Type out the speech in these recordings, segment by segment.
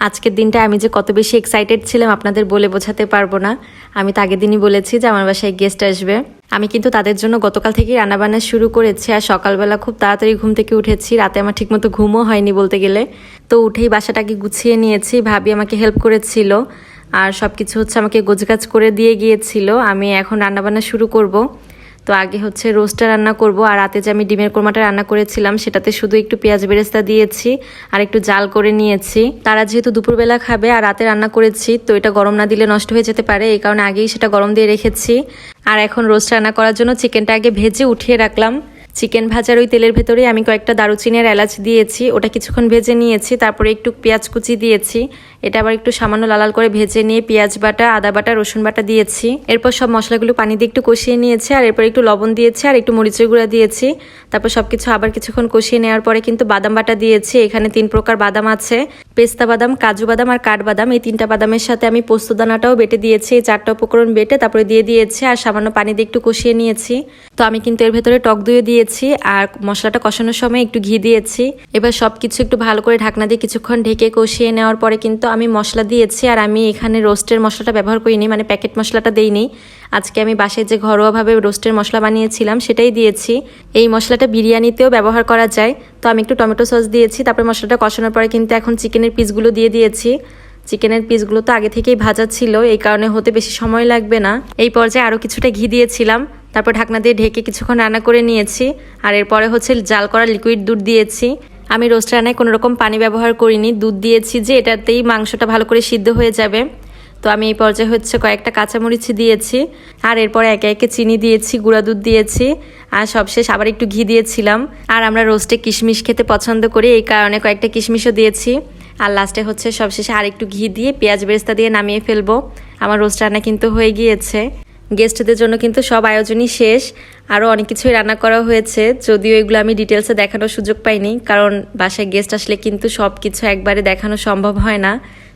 আজকের দিনটা আমি যে কত বেশি এক্সাইটেড ছিলাম আপনাদের বলে বোঝাতে পারবো না। আমি তো আগের দিনই বলেছি যে আমার বাসায় গেস্ট আসবে। আমি কিন্তু তাদের জন্য গতকাল থেকেই রান্নাবান্না শুরু করেছি। আর সকালবেলা খুব তাড়াতাড়ি ঘুম থেকে উঠেছি, রাতে আমার ঠিকমতো ঘুমও হয়নি বলতে গেলে। তো উঠেই বাসাটাকে গুছিয়ে নিয়েছি, ভাবি আমাকে হেল্প করেছিল আর সব কিছু হচ্ছে আমাকে গোছগাছ করে দিয়ে গিয়েছিল। আমি এখন রান্নাবান্না শুরু করব। তো আগে হচ্ছে রোস্টটা রান্না করব, আর রাতে যে আমি ডিমের কোরমাটা রান্না করেছিলাম সেটাতে শুধু একটু পেঁয়াজ বেরেস্তা দিয়েছি আর একটু জাল করে নিয়েছি। তারা যেহেতু দুপুরবেলা খাবে আর রাতে রান্না করেছি, তো এটা গরম না দিলে নষ্ট হয়ে যেতে পারে, এই কারণে আগেই সেটা গরম দিয়ে রেখেছি। আর এখন রোস্ট রান্না করার জন্য চিকেনটা আগে ভেজে উঠিয়ে রাখলাম। চিকেন ভাজার ওই তেলের ভেতরে আমি কয়েকটা দারুচিনি আর এলাচ দিয়েছি, ওটা কিছুক্ষণ ভেজে নিয়েছি। তারপরে একটু পেঁয়াজ কুচি দিয়েছি, এটা আবার একটু সামান্য লাল লাল করে ভেজে নিয়ে পেঁয়াজ বাটা, আদা বাটা, রসুন বাটা দিয়েছি। এরপর সব মশলাগুলো পানি দিয়ে একটু কষিয়ে নিয়েছি, আর এরপর একটু লবণ দিয়েছি আর একটু মরিচের গুঁড়া দিয়েছি। তারপর সবকিছু আবার কিছুক্ষণ কষিয়ে নেওয়ার পরে কিন্তু বাদাম বাটা দিয়েছি। এখানে 3 প্রকার বাদাম আছে, পেস্তা বাদাম, কাজু বাদাম আর কাঠবাদাম। এই 3টা বাদামের সাথে আমি পোস্ত দানাটাও বেটে দিয়েছি। এই 4টা উপকরণ বেটে তারপরে দিয়ে দিয়েছি আর সামান্য পানি দিয়ে একটু কষিয়ে নিয়েছি। তো আমি কিন্তু এর ভেতরে টক দইও দিয়েছি আর মশলাটা কষানোর সময় একটু ঘি দিয়েছি। এবার সবকিছু একটু ভালো করে ঢাকনা দিয়ে কিছুক্ষণ ঢেকে কষিয়ে নেওয়ার পরে কিন্তু আমি মশলা দিয়েছি। আর আমি এখানে রোস্টের মশলাটা ব্যবহার করিনি, মানে প্যাকেট মশলাটা দেইনি। আজকে আমি বাসায় যে ঘরোয়াভাবে রোস্টের মশলা বানিয়েছিলাম সেটাই দিয়েছি। এই মশলাটা বিরিয়ানিতেও ব্যবহার করা যায়। তো আমি একটু টমেটো সস দিয়েছি। তারপরে মশলাটা কষানোর পরে কিন্তু এখন চিকেনের পিসগুলো দিয়ে দিয়েছি। চিকেনের পিসগুলো তো আগে থেকেই ভাজা ছিল, এই কারণে হতে বেশি সময় লাগবে না। এই পর্যায়ে আরও কিছুটা ঘি দিয়েছিলাম, তারপর ঢাকনা দিয়ে ঢেকে কিছুক্ষণ রান্না করে নিয়েছি। আর এরপরে হচ্ছে জাল করা লিকুইড দুধ দিয়েছি। আমি রোস্ট রান্নায় কোনো রকম পানি ব্যবহার করিনি, দুধ দিয়েছি যে এটাতেই মাংসটা ভালো করে সিদ্ধ হয়ে যাবে। তো আমি এই পর্যায়ে হচ্ছে কয়েকটা কাঁচামরিচ দিয়েছি, আর এরপরে একে একে চিনি দিয়েছি, গুঁড়া দুধ দিয়েছি, আর সবশেষ আবার একটু ঘি দিয়েছিলাম। আর আমরা রোস্টে কিশমিশ খেতে পছন্দ করি, এই কারণে কয়েকটা কিশমিশও দিয়েছি। আর লাস্টে হচ্ছে সবশেষে আর একটু ঘি দিয়ে পেঁয়াজ বেরেস্তা দিয়ে নামিয়ে ফেলবো। আমার রোস্ট রান্না কিন্তু হয়ে গিয়েছে। গেস্টদের জন্য কিন্তু সব আয়োজনই শেষ, আরও অনেক কিছুই রান্না করা হয়েছে, যদিও এগুলো আমি ডিটেলসে দেখানোর সুযোগ পাইনি, কারণ বাসায় গেস্ট আসলে কিন্তু সব কিছু একবারে দেখানো সম্ভব হয় না।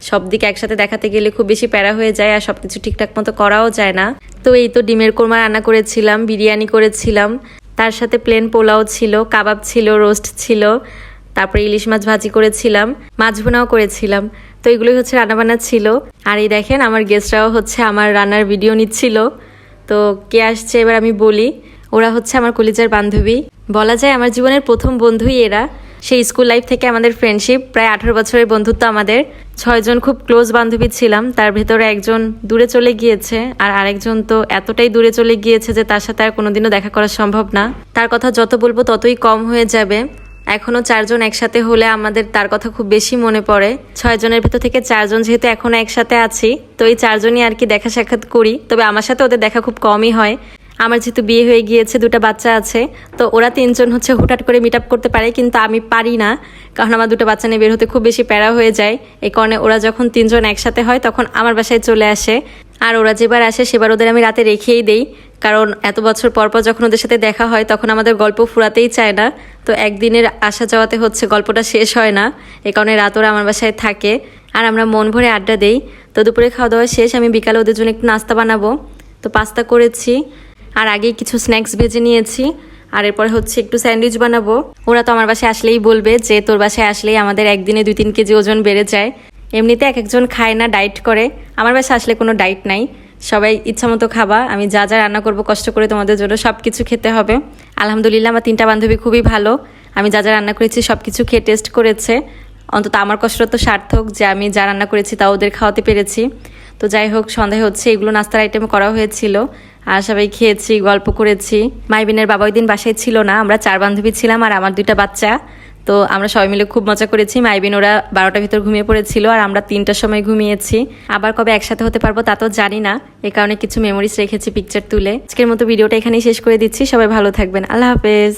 সব দিক একসাথে দেখাতে গেলে খুব বেশি প্যারা হয়ে যায় আর সব কিছু ঠিকঠাক মতো করাও যায় না। তো এই তো ডিমের কোরমা রান্না করেছিলাম, বিরিয়ানি করেছিলাম, তার সাথে প্লেন পোলাও ছিল, কাবাব ছিল, রোস্ট ছিল, তারপরে ইলিশ মাছ ভাজি করেছিলাম, মাছ ভুনাও করেছিলাম। তো এগুলোই হচ্ছে রান্নাবান্না ছিল। আর এই দেখেন আমার গেস্টরাও হচ্ছে আমার রান্নার ভিডিও নিচ্ছিল। তো কে আসছে এবার আমি বলি, ওরা হচ্ছে আমার কলিজার বান্ধবী, বলা যায় আমার জীবনের প্রথম বন্ধুই এরা। সেই স্কুল লাইফ থেকে আমাদের ফ্রেন্ডশিপ, প্রায় 18 বছরের বন্ধুত্ব আমাদের। 6 জন খুব ক্লোজ বান্ধবী ছিলাম, তার ভেতরে একজন দূরে চলে গিয়েছে, আর আরেকজন তো এতটাই দূরে চলে গিয়েছে যে তার সাথে আর কোনোদিনও দেখা করা সম্ভব না। তার কথা যত বলবো ততই কম হয়ে যাবে। এখনো 4 জন একসাথে হলে আমাদের তার কথা খুব বেশি মনে পড়ে। 6 জনের ভেতর থেকে 4 জন যেহেতু এখনো একসাথে আছি, তো এই 4 জনই আর কি দেখা সাক্ষাৎ করি। তবে আমার সাথে ওদের দেখা খুব কমই হয়। আমার যেহেতু বিয়ে হয়ে গিয়েছে, 2টা বাচ্চা আছে, তো ওরা 3 জন হচ্ছে হুটহাট করে মিট আপ করতে পারে, কিন্তু আমি পারি না, কারণ আমার 2টা বাচ্চা নিয়ে বের হতে খুব বেশি প্যারা হয়ে যায়। এই কারণে ওরা যখন 3 জন একসাথে হয় তখন আমার বাসায় চলে আসে। আর ওরা যেবার আসে সেবার ওদের আমি রাতে রেখেই দেই, কারণ এত বছর পর পর যখন ওদের সাথে দেখা হয় তখন আমাদের গল্প ফুরাতেই চায় না। তো একদিনের আসা যাওয়াতে হচ্ছে গল্পটা শেষ হয় না, এই কারণে রাত ওরা আমার বাসায় থাকে আর আমরা মন ভরে আড্ডা দেই। তো দুপুরে খাওয়া দাওয়া শেষ, আমি বিকালে ওদের জন্য একটু নাস্তা বানাবো, তো পাস্তা করেছি আর আগেই কিছু স্ন্যাক্স ভেজে নিয়েছি। আর এরপরে হচ্ছে একটু স্যান্ডউইচ বানাবো। ওরা তো আমার বাসায় আসলেই বলবে যে তোর বাসায় আসলেই আমাদের একদিনে 2-3 কেজি ওজন বেড়ে যায়। এমনিতে এক একজন খায় না, ডায়েট করে, আমার বাসায় আসলে কোনো ডায়েট নাই, সবাই ইচ্ছা মতো খাবা। আমি যা যা রান্না করবো কষ্ট করে তোমাদের জন্য সব কিছু খেতে হবে। আলহামদুলিল্লাহ আমার 3টা বান্ধবী খুবই ভালো, আমি যা যা রান্না করেছি সব কিছু খেয়ে টেস্ট করেছে। অন্তত আমার কষ্ট তো সার্থক যে আমি যা রান্না করেছি তা ওদের খাওয়াতে পেরেছি। তো যাই হোক, সন্ধ্যায় হচ্ছে এগুলো নাস্তার আইটেম করা হয়েছিল আর সবাই খেয়েছি, গল্প করেছি। মাইবিনের বাবা ওই দিন বাসায় ছিল না, আমরা 4 বান্ধবী ছিলাম আর আমার 2টা বাচ্চা। তো আমরা সবাই মিলে খুব মজা করেছি। মাইবিন ওরা 12টার ভিতর ঘুমিয়ে পড়েছিল আর আমরা 3টার সময় ঘুমিয়েছি। আবার কবে একসাথে হতে পারবো তা তো জানি না, এই কারণে কিছু মেমোরিজ রেখেছি পিকচার তুলে। আজকের মতো ভিডিওটা এখানেই শেষ করে দিচ্ছি। সবাই ভালো থাকবেন, আল্লাহ হাফেজ।